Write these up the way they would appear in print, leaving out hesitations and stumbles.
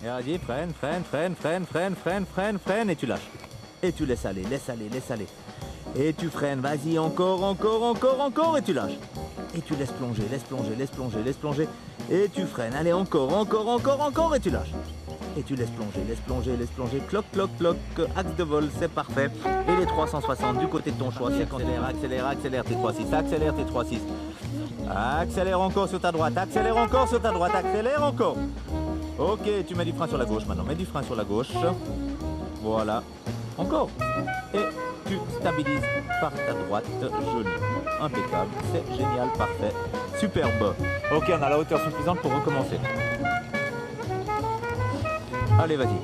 Et vas-y, freine, freine, freine, freine, freine, freine, freine, freine, et tu lâches. Et tu laisses aller, laisse aller, laisse aller. Et tu freines, vas-y, encore, encore, encore, encore, et tu lâches. Et tu laisses plonger, laisse plonger, laisse plonger, laisse plonger. Et tu freines, allez, encore, encore, encore, encore, et tu lâches. Et tu laisses plonger, laisse plonger, laisse plonger. Cloc, cloc, cloc, axe de vol, c'est parfait. Et les 360 du côté de ton choix. Accélère, accélère, accélère, T3-6, accélère, T3-6. Accélère encore sur ta droite, accélère encore sur ta droite, accélère encore. Ok, tu mets du frein sur la gauche maintenant, mets du frein sur la gauche. Voilà, encore. Et tu stabilises par ta droite, joli, impeccable, c'est génial, parfait, superbe. Ok, on a la hauteur suffisante pour recommencer. Allez, vas-y.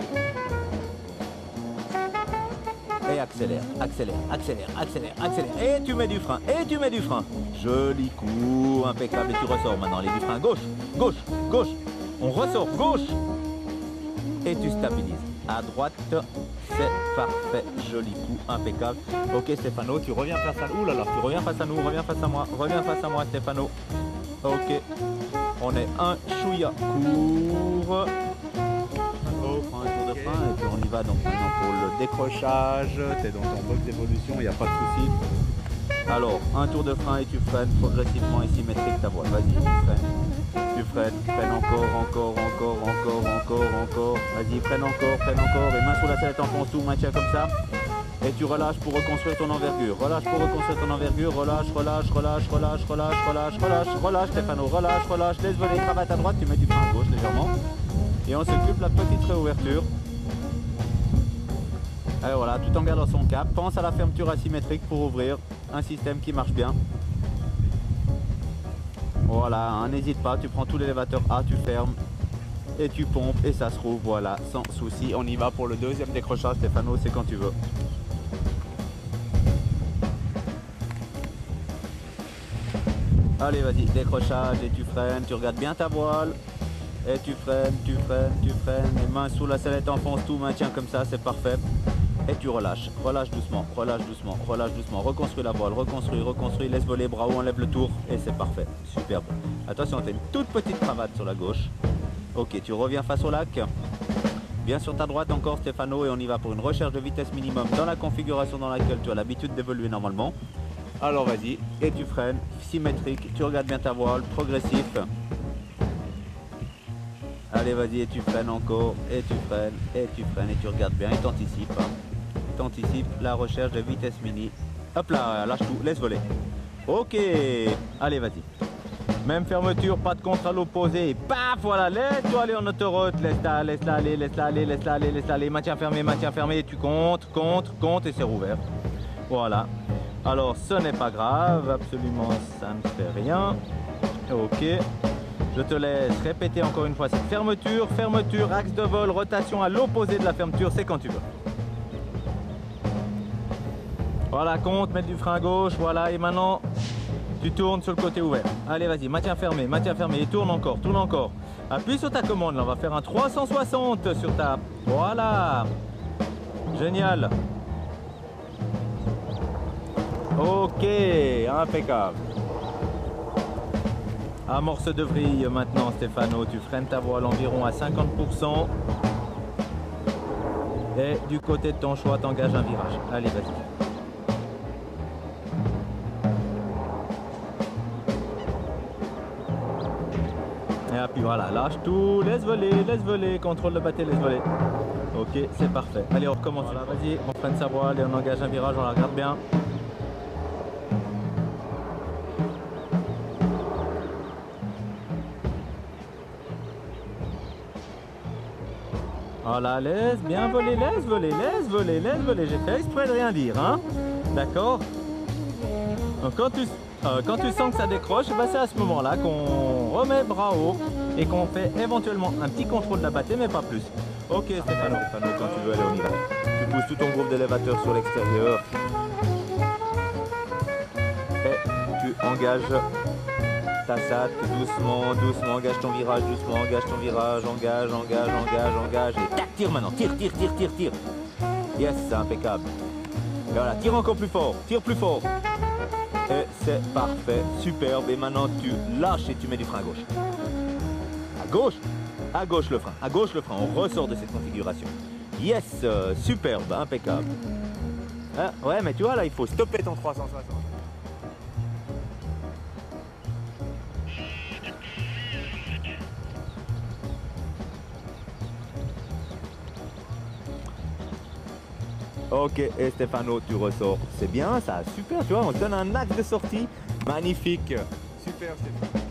Et accélère, accélère, accélère, accélère, accélère. Et tu mets du frein, et tu mets du frein. Joli coup, impeccable. Et tu ressors maintenant, allez, du frein, gauche, gauche, gauche. On ressort, gauche. Et tu stabilises. À droite, c'est parfait, joli coup, impeccable. Ok Stéphano, tu reviens face à nous. Ouh là là, tu reviens face à nous, reviens face à moi, reviens face à moi Stéphano. Ok, on est un chouïa court. Oh, prends un tour de frein et puis on y va donc maintenant pour le décrochage. Tu es dans ton box d'évolution, il n'y a pas de souci. Alors, un tour de frein et tu freines progressivement et symétrique ta voile. Vas-y, tu freines. Tu freines, freine encore, encore, encore, encore, encore, encore. Vas-y, freine encore. Et main sur la sellette, enfonce tout, maintien comme ça. Et tu relâches pour reconstruire ton envergure. Relâche pour reconstruire ton envergure. Relâche, relâche, relâche, relâche, relâche, relâche, relâche, relâche, Stéphano. Relâche, relâche, laisse voler, cravate à droite, tu mets du frein à gauche légèrement. Et on s'occupe de la petite réouverture. Et voilà, tout en gardant son cap. Pense à la fermeture asymétrique pour ouvrir un système qui marche bien. Voilà, hein, n'hésite pas, tu prends tout l'élévateur A, tu fermes et tu pompes et ça se rouvre, voilà, sans souci. On y va pour le deuxième décrochage, Stéphano, c'est quand tu veux. Allez, vas-y, décrochage et tu freines, tu regardes bien ta voile. Et tu freines, tu freines, tu freines. Les mains sous la sellette, enfonce tout, maintien comme ça, c'est parfait. Et tu relâches, relâche doucement, relâche doucement, relâche doucement. Reconstruis la voile, reconstruis, reconstruis, laisse voler, bras haut, enlève le tour. Et c'est parfait, superbe. Attention, tu as une toute petite cravate sur la gauche. Ok, tu reviens face au lac. Bien sur ta droite encore, Stéphano, et on y va pour une recherche de vitesse minimum dans la configuration dans laquelle tu as l'habitude d'évoluer normalement. Alors vas-y, et tu freines, symétrique, tu regardes bien ta voile, progressif. Allez, vas-y, et tu freines encore, et tu freines, et tu freines, et tu regardes bien, et t'anticipes. Hein. T'anticipes la recherche de vitesse mini. Hop là, lâche tout, laisse voler. Ok, allez, vas-y. Même fermeture, pas de contre à l'opposé. Et paf, voilà, laisse-toi aller en autoroute. Laisse-la aller, laisse-la aller, laisse-la aller, laisse-la aller, laisse-la aller. Maintien fermé, et tu comptes, compte, et c'est rouvert. Voilà. Alors, ce n'est pas grave, absolument, ça ne fait rien. Ok. Je te laisse répéter encore une fois cette fermeture, fermeture, axe de vol, rotation à l'opposé de la fermeture, c'est quand tu veux. Voilà, compte, mettre du frein à gauche, voilà, et maintenant, tu tournes sur le côté ouvert. Allez, vas-y, maintien fermé, et tourne encore, tourne encore. Appuie sur ta commande, là, on va faire un 360 sur ta... Voilà. Génial. Ok, impeccable. Amorce de vrille maintenant Stéphano, tu freines ta voile environ à 50%. Et du côté de ton choix, t'engages un virage. Allez, vas-y. Et puis voilà, lâche tout, laisse voler, contrôle de battée, laisse voler. Ok, c'est parfait. Allez, on recommence. Voilà, vas-y, on freine sa voile et on engage un virage, on la regarde bien. Voilà, laisse bien voler, laisse voler, laisse voler, laisse voler. J'ai fait exprès de rien dire, hein. D'accord. Donc quand tu sens que ça décroche, bah c'est à ce moment-là qu'on remet bras haut et qu'on fait éventuellement un petit contrôle de la battée, mais pas plus. Ok Stéphano, quand tu veux, allez, on y va. Tu pousses tout ton groupe d'élévateurs sur l'extérieur. Et tu engages ta SAT, doucement, doucement, engage ton virage, doucement, engage ton virage, engage, et tac, tire maintenant, tire. Yes, c'est impeccable. Et voilà, tire encore plus fort, tire plus fort. Et c'est parfait, superbe. Et maintenant tu lâches et tu mets du frein à gauche. À gauche. À gauche le frein, à gauche le frein. On ressort de cette configuration. Yes, superbe, impeccable. Ah, ouais, mais tu vois, là, il faut stopper ton 360. Ok, et Stéphano, tu ressors. C'est bien ça, super, tu vois, on te donne un axe de sortie. Magnifique. Super, Stéphano.